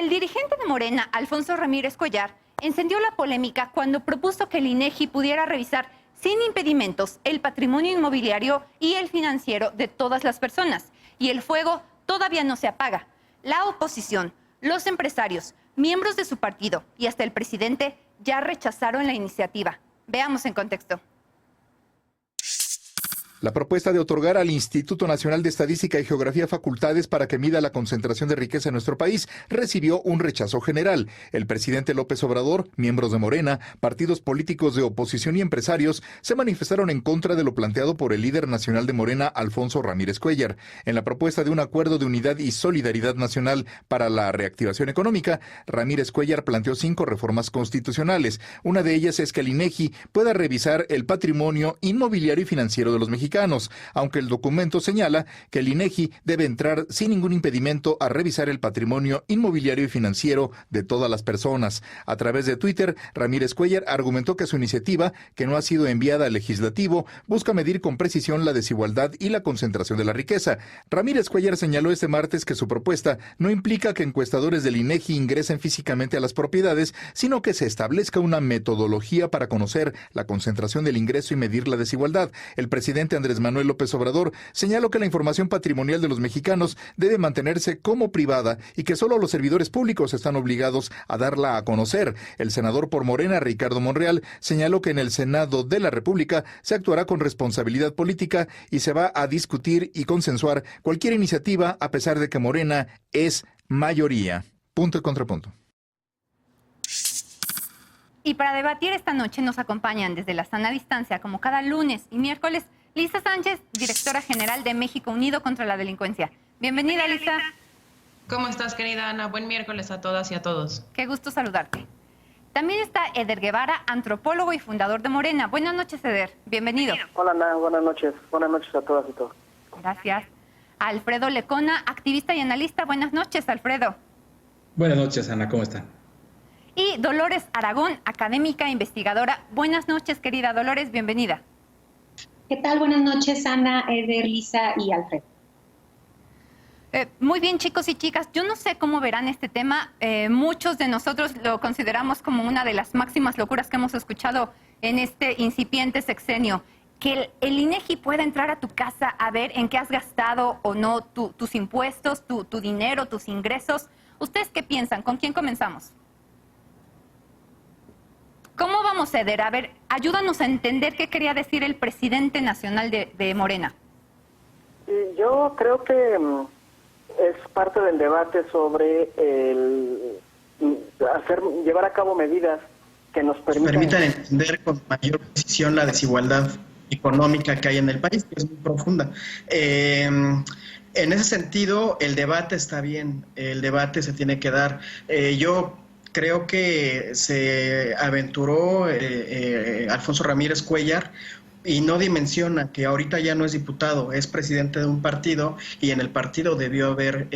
El dirigente de Morena, Alfonso Ramírez Cuellar, encendió la polémica cuando propuso que el INEGI pudiera revisar sin impedimentos el patrimonio inmobiliario y el financiero de todas las personas. Y el fuego todavía no se apaga. La oposición, los empresarios, miembros de su partido y hasta el presidente ya rechazaron la iniciativa. Veamos en contexto. La propuesta de otorgar al Instituto Nacional de Estadística y Geografía facultades para que mida la concentración de riqueza en nuestro país recibió un rechazo general. El presidente López Obrador, miembros de Morena, partidos políticos de oposición y empresarios se manifestaron en contra de lo planteado por el líder nacional de Morena, Alfonso Ramírez Cuellar. En la propuesta de un acuerdo de unidad y solidaridad nacional para la reactivación económica, Ramírez Cuellar planteó 5 reformas constitucionales. Una de ellas es que el INEGI pueda revisar el patrimonio inmobiliario y financiero de los mexicanos, aunque el documento señala que el INEGI debe entrar sin ningún impedimento a revisar el patrimonio inmobiliario y financiero de todas las personas. A través de Twitter, Ramírez Cuellar argumentó que su iniciativa, que no ha sido enviada al legislativo, busca medir con precisión la desigualdad y la concentración de la riqueza. Ramírez Cuellar señaló este martes que su propuesta no implica que encuestadores del INEGI ingresen físicamente a las propiedades, sino que se establezca una metodología para conocer la concentración del ingreso y medir la desigualdad. El presidente Andrés Manuel López Obrador señaló que la información patrimonial de los mexicanos debe mantenerse como privada y que solo los servidores públicos están obligados a darla a conocer. El senador por Morena, Ricardo Monreal, señaló que en el Senado de la República se actuará con responsabilidad política y se va a discutir y consensuar cualquier iniciativa a pesar de que Morena es mayoría. Punto y contrapunto. Y para debatir esta noche nos acompañan desde la sana distancia, como cada lunes y miércoles, Lisa Sánchez, directora general de México Unido contra la Delincuencia. Bienvenida, Lisa. ¿Cómo estás, querida Ana? Buen miércoles a todas y a todos. Qué gusto saludarte. También está Eder Guevara, antropólogo y fundador de Morena. Buenas noches, Eder. Bienvenido. Hola, Ana. Buenas noches. Buenas noches a todas y todos. Gracias. Alfredo Lecona, activista y analista. Buenas noches, Alfredo. Buenas noches, Ana. ¿Cómo están? Y Dolores Aragón, académica e investigadora. Buenas noches, querida Dolores. Bienvenida. ¿Qué tal? Buenas noches, Ana, Eder, Lisa y Alfredo. Muy bien, chicos y chicas. Yo no sé cómo verán este tema. Muchos de nosotros lo consideramos como una de las máximas locuras que hemos escuchado en este incipiente sexenio. Que el INEGI pueda entrar a tu casa a ver en qué has gastado o no tus impuestos, tu dinero, tus ingresos. ¿Ustedes qué piensan? ¿Con quién comenzamos? ¿Cómo vamos, Eder? A ver, ayúdanos a entender qué quería decir el presidente nacional de Morena. Yo creo que es parte del debate sobre llevar a cabo medidas que nos permitan entender con mayor precisión la desigualdad económica que hay en el país, que es muy profunda. En ese sentido, el debate está bien, el debate se tiene que dar. Yo creo que se aventuró Alfonso Ramírez Cuellar y no dimensiona que ahorita ya no es diputado, es presidente de un partido y en el partido debió haber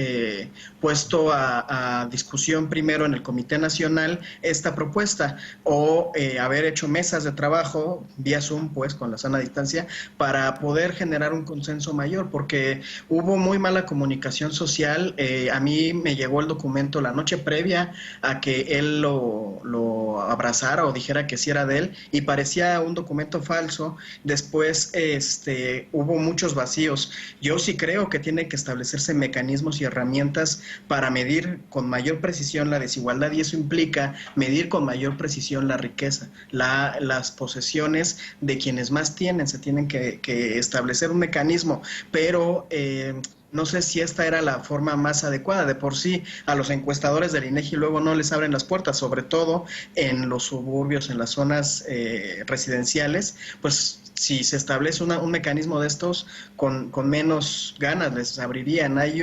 puesto a discusión primero en el Comité Nacional esta propuesta o haber hecho mesas de trabajo vía Zoom, pues con la sana distancia, para poder generar un consenso mayor, porque hubo muy mala comunicación social. A mí me llegó el documento la noche previa a que él lo abrazara o dijera que sí era de él y parecía un documento falso. Después hubo muchos vacíos. Yo sí creo que tiene que establecerse mecanismos y herramientas para medir con mayor precisión la desigualdad y eso implica medir con mayor precisión la riqueza, las posesiones de quienes más tienen. Se tienen que establecer un mecanismo, pero no sé si esta era la forma más adecuada. De por sí, a los encuestadores del INEGI luego no les abren las puertas, sobre todo en los suburbios, en las zonas residenciales, pues si se establece un mecanismo de estos, con menos ganas les abrirían. Hay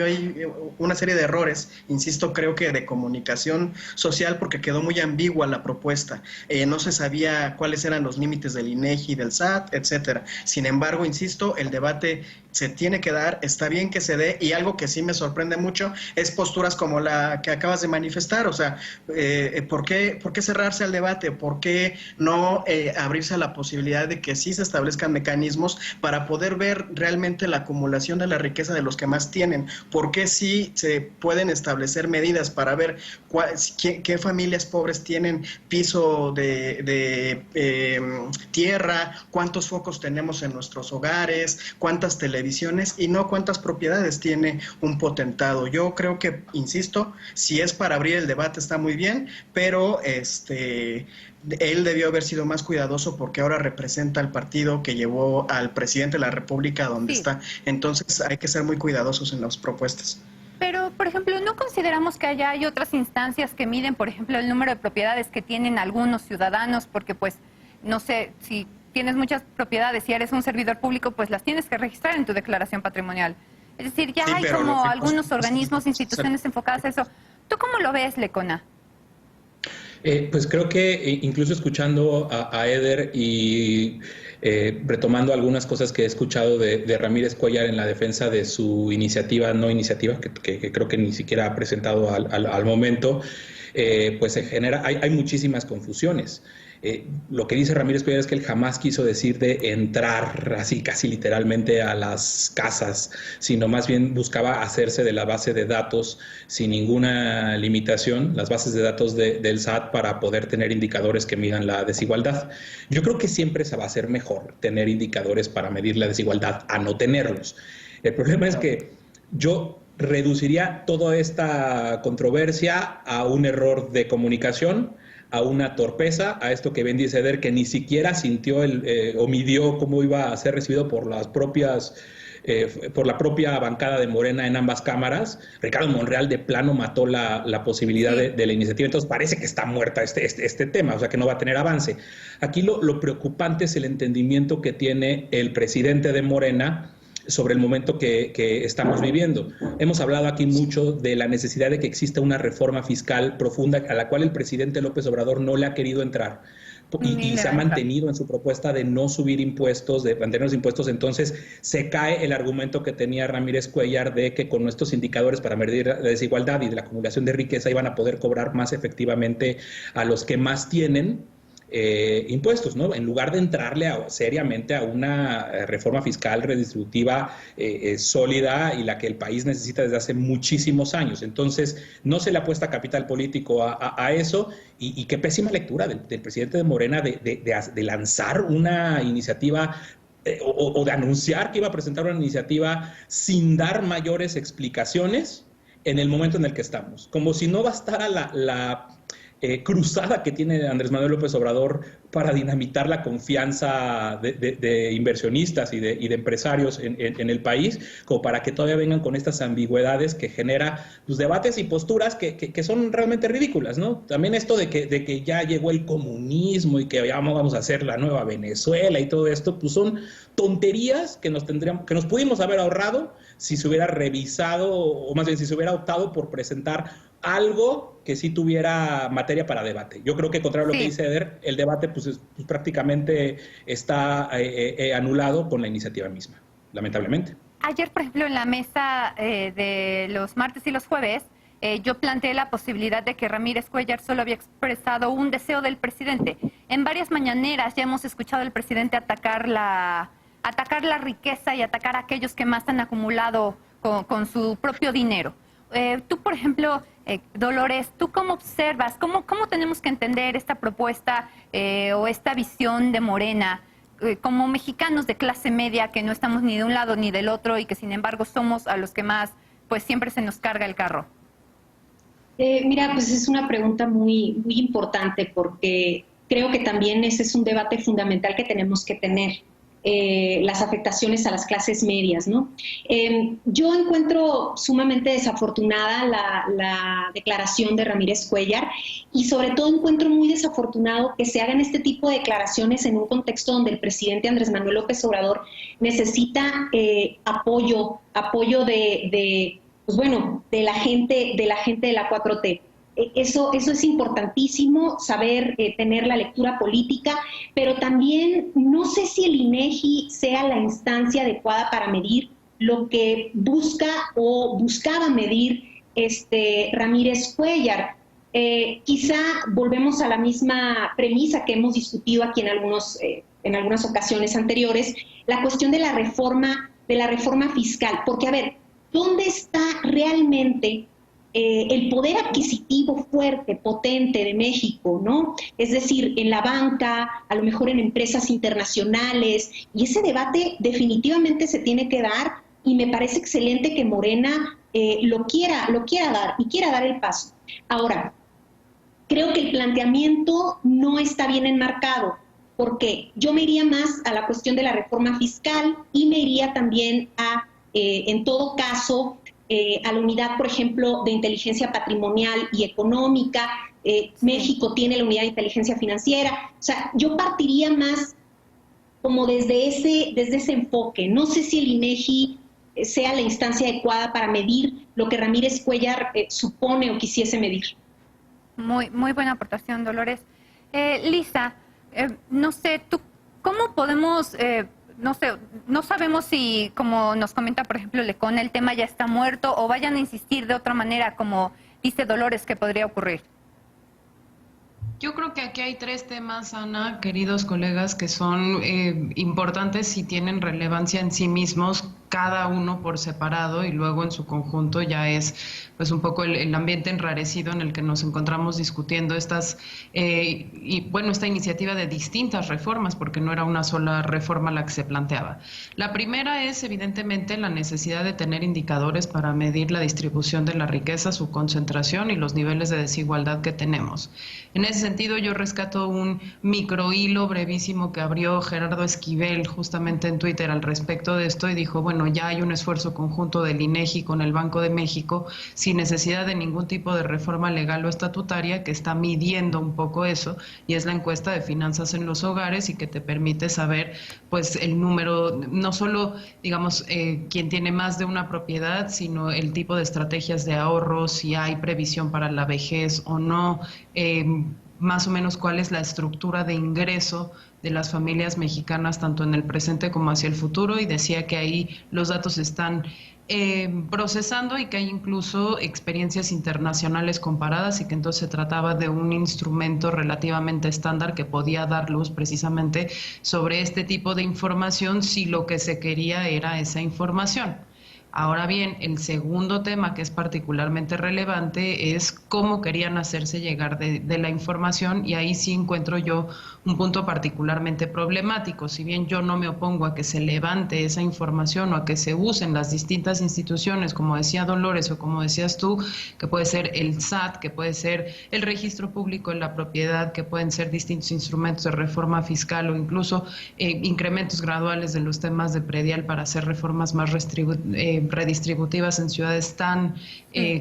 una serie de errores, insisto, creo que de comunicación social, porque quedó muy ambigua la propuesta. No se sabía cuáles eran los límites del INEGI, del SAT, etcétera. Sin embargo, insisto, el debate se tiene que dar, está bien que se dé dé, y algo que sí me sorprende mucho es posturas como la que acabas de manifestar. O sea, ¿por qué cerrarse al debate? ¿Por qué no abrirse a la posibilidad de que sí se establezcan mecanismos para poder ver realmente la acumulación de la riqueza de los que más tienen? ¿Por qué sí se pueden establecer medidas para ver qué familias pobres tienen piso de tierra, cuántos focos tenemos en nuestros hogares, cuántas televisiones, y no cuántas propiedades tiene un potentado? Yo creo que, insisto, si es para abrir el debate está muy bien, pero él debió haber sido más cuidadoso porque ahora representa al partido que llevó al presidente de la República donde está. Entonces hay que ser muy cuidadosos en las propuestas. Pero, por ejemplo, ¿no consideramos que hay otras instancias que miden, por ejemplo, el número de propiedades que tienen algunos ciudadanos? Porque, pues, no sé, si tienes muchas propiedades y eres un servidor público, pues las tienes que registrar en tu declaración patrimonial. Es decir, ya hay como algunos organismos, instituciones enfocadas a eso. ¿Tú cómo lo ves, Lecona? Pues creo que incluso escuchando a Eder y retomando algunas cosas que he escuchado de Ramírez Cuéllar en la defensa de su iniciativa, que creo que ni siquiera ha presentado al momento, pues se genera, hay muchísimas confusiones. Lo que dice Ramírez Cuéllar es que él jamás quiso decir de entrar así casi literalmente a las casas, sino más bien buscaba hacerse de la base de datos sin ninguna limitación, las bases de datos del SAT, para poder tener indicadores que midan la desigualdad. Yo creo que siempre se va a hacer mejor tener indicadores para medir la desigualdad a no tenerlos. El problema es que yo reduciría toda esta controversia a un error de comunicación, a una torpeza, a esto que bien dice Eder, que ni siquiera sintió o midió cómo iba a ser recibido por la propia bancada de Morena en ambas cámaras. Ricardo Monreal de plano mató la posibilidad de la iniciativa, entonces parece que está muerta este tema, o sea que no va a tener avance. Aquí lo preocupante es el entendimiento que tiene el presidente de Morena sobre el momento que estamos viviendo. Hemos hablado aquí mucho de la necesidad de que exista una reforma fiscal profunda a la cual el presidente López Obrador no le ha querido entrar y se ha mantenido en su propuesta de no subir impuestos, de mantener los impuestos. Entonces se cae el argumento que tenía Ramírez Cuéllar de que con nuestros indicadores para medir la desigualdad y de la acumulación de riqueza iban a poder cobrar más efectivamente a los que más tienen impuestos, ¿no? En lugar de entrarle seriamente a una reforma fiscal redistributiva sólida y la que el país necesita desde hace muchísimos años. Entonces, no se le apuesta capital político a eso, y qué pésima lectura del presidente de Morena de lanzar una iniciativa o de anunciar que iba a presentar una iniciativa sin dar mayores explicaciones en el momento en el que estamos. Como si no bastara la cruzada que tiene Andrés Manuel López Obrador para dinamitar la confianza de inversionistas y de empresarios en el país, como para que todavía vengan con estas ambigüedades que genera pues, debates y posturas que son realmente ridículas, ¿no? También esto de que ya llegó el comunismo y que ya vamos a hacer la nueva Venezuela y todo esto, pues son tonterías que nos pudimos haber ahorrado si se hubiera revisado, o más bien si se hubiera optado por presentar algo que sí tuviera materia para debate. Yo creo que, contrario a lo que dice Eder, el debate pues prácticamente está anulado con la iniciativa misma, lamentablemente. Ayer, por ejemplo, en la mesa de los martes y los jueves, yo planteé la posibilidad de que Ramírez Cuéllar solo había expresado un deseo del presidente. En varias mañaneras ya hemos escuchado al presidente atacar la riqueza y atacar a aquellos que más han acumulado con su propio dinero. Tú, por ejemplo, Dolores, ¿tú cómo observas, cómo tenemos que entender esta propuesta o esta visión de Morena como mexicanos de clase media que no estamos ni de un lado ni del otro y que sin embargo somos a los que más, pues siempre se nos carga el carro? Mira, pues es una pregunta muy, muy importante porque creo que también ese es un debate fundamental que tenemos que tener. Las afectaciones a las clases medias, ¿no? Yo encuentro sumamente desafortunada la declaración de Ramírez Cuéllar y sobre todo encuentro muy desafortunado que se hagan este tipo de declaraciones en un contexto donde el presidente Andrés Manuel López Obrador necesita apoyo de la gente de la 4T. Eso es importantísimo, saber tener la lectura política, pero también no sé si el INEGI sea la instancia adecuada para medir lo que busca o buscaba medir Ramírez Cuéllar. Quizá volvemos a la misma premisa que hemos discutido aquí en algunas ocasiones anteriores, la cuestión de la reforma fiscal, porque a ver, ¿dónde está realmente el poder adquisitivo fuerte, potente de México, ¿no? Es decir, en la banca, a lo mejor en empresas internacionales, y ese debate definitivamente se tiene que dar, y me parece excelente que Morena lo quiera dar y quiera dar el paso. Ahora, creo que el planteamiento no está bien enmarcado, porque yo me iría más a la cuestión de la reforma fiscal y me iría también a, en todo caso, a la unidad, por ejemplo, de inteligencia patrimonial y económica. México tiene la unidad de inteligencia financiera. O sea, yo partiría más como desde ese enfoque. No sé si el INEGI sea la instancia adecuada para medir lo que Ramírez Cuéllar supone o quisiese medir. Muy buena aportación, Dolores. Lisa, no sé, ¿cómo podemos... no sabemos si, como nos comenta, por ejemplo, Lecona, el tema ya está muerto o vayan a insistir de otra manera, como dice Dolores, que podría ocurrir? Yo creo que aquí hay 3 temas, Ana, queridos colegas, que son importantes y tienen relevancia en sí mismos, cada uno por separado, y luego en su conjunto ya es pues un poco el ambiente enrarecido en el que nos encontramos discutiendo esta iniciativa de distintas reformas, porque no era una sola reforma la que se planteaba. La primera es evidentemente la necesidad de tener indicadores para medir la distribución de la riqueza, su concentración y los niveles de desigualdad que tenemos. En ese sentido, yo rescato un microhilo brevísimo que abrió Gerardo Esquivel justamente en Twitter al respecto de esto y dijo, bueno, ya hay un esfuerzo conjunto del INEGI con el Banco de México sin necesidad de ningún tipo de reforma legal o estatutaria que está midiendo un poco eso, y es la encuesta de finanzas en los hogares y que te permite saber pues el número, no solo digamos quien tiene más de una propiedad, sino el tipo de estrategias de ahorro, si hay previsión para la vejez o no, más o menos cuál es la estructura de ingreso de las familias mexicanas, tanto en el presente como hacia el futuro, y decía que ahí los datos están procesando y que hay incluso experiencias internacionales comparadas y que entonces se trataba de un instrumento relativamente estándar que podía dar luz precisamente sobre este tipo de información si lo que se quería era esa información. Ahora bien, el segundo tema que es particularmente relevante es cómo querían hacerse llegar de la información, y ahí sí encuentro yo un punto particularmente problemático. Si bien yo no me opongo a que se levante esa información o a que se usen las distintas instituciones, como decía Dolores o como decías tú, que puede ser el SAT, que puede ser el Registro Público de la Propiedad, que pueden ser distintos instrumentos de reforma fiscal o incluso incrementos graduales de los temas de predial para hacer reformas más redistributivas en ciudades tan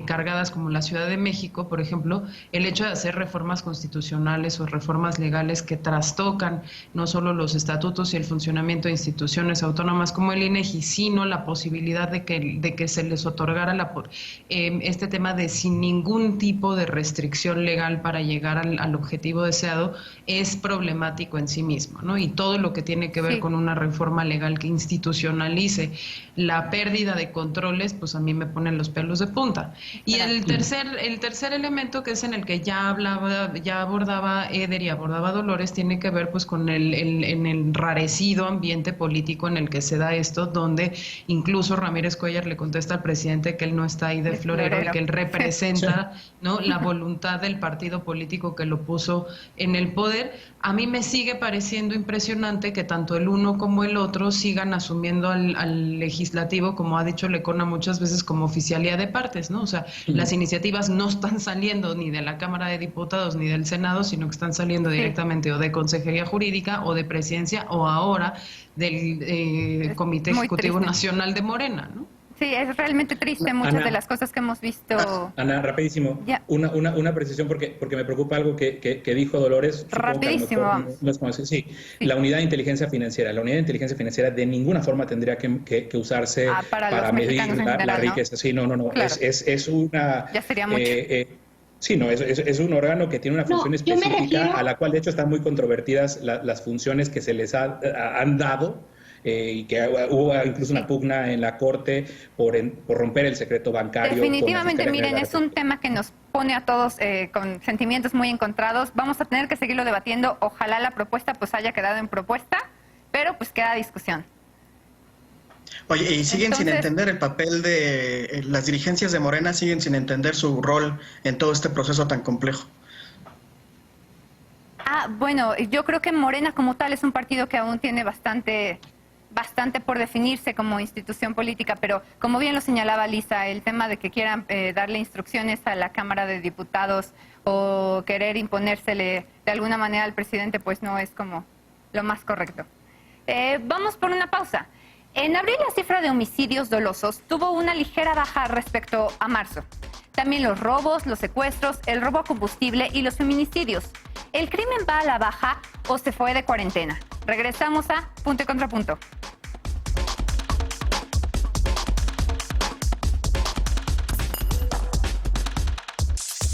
cargadas como la Ciudad de México, por ejemplo, el hecho de hacer reformas constitucionales o reformas legales que trastocan no solo los estatutos y el funcionamiento de instituciones autónomas como el INEGI, sino la posibilidad de que se les otorgara este tema de sin ningún tipo de restricción legal para llegar al objetivo deseado, es problemático en sí mismo, ¿no? Y todo lo que tiene que ver con una reforma legal que institucionalice la pérdida de controles, pues a mí me ponen los pelos de punta. Y el tercer elemento, que es en el que ya abordaba Eder y abordaba Dolores, tiene que ver pues con el enrarecido ambiente político en el que se da esto, donde incluso Ramírez Cuéllar le contesta al presidente que él no está ahí de florero y que él representa ¿no? la voluntad del partido político que lo puso en el poder. A mí me sigue pareciendo impresionante que tanto el uno como el otro sigan asumiendo al legislativo, como ha dicho Lecona muchas veces, como oficialía de partes, ¿no? O sea, las iniciativas no están saliendo ni de la Cámara de Diputados ni del Senado, sino que están saliendo directamente o de Consejería Jurídica o de Presidencia o ahora del Comité Ejecutivo Nacional de Morena, ¿no? Sí, es realmente triste muchas de las cosas que hemos visto. Ana, rapidísimo, una precisión porque me preocupa algo que dijo Dolores. Rapidísimo, vamos. Sí, la unidad de inteligencia financiera. La unidad de inteligencia financiera de ninguna forma tendría que usarse para medir la riqueza. ¿No? Sí, no. Claro. Es una... Ya sería mucho. Sí, no, es un órgano que tiene una función específica a la cual de hecho están muy controvertidas las funciones que se les han dado. y que hubo incluso una pugna en la Corte por romper el secreto bancario. Definitivamente, miren, es un tema que nos pone a todos con sentimientos muy encontrados. Vamos a tener que seguirlo debatiendo. Ojalá la propuesta pues haya quedado en propuesta, pero pues queda discusión. Oye, y siguen sin entender el papel de las dirigencias de Morena, siguen sin entender su rol en todo este proceso tan complejo. Bueno, yo creo que Morena como tal es un partido que aún tiene bastante por definirse como institución política, pero como bien lo señalaba Lisa, el tema de que quieran darle instrucciones a la Cámara de Diputados o querer imponérsele de alguna manera al presidente, pues no es como lo más correcto. Vamos por una pausa. En abril la cifra de homicidios dolosos tuvo una ligera baja respecto a marzo. También los robos, los secuestros, el robo a combustible y los feminicidios. ¿El crimen va a la baja o se fue de cuarentena? Regresamos a Punto y Contrapunto.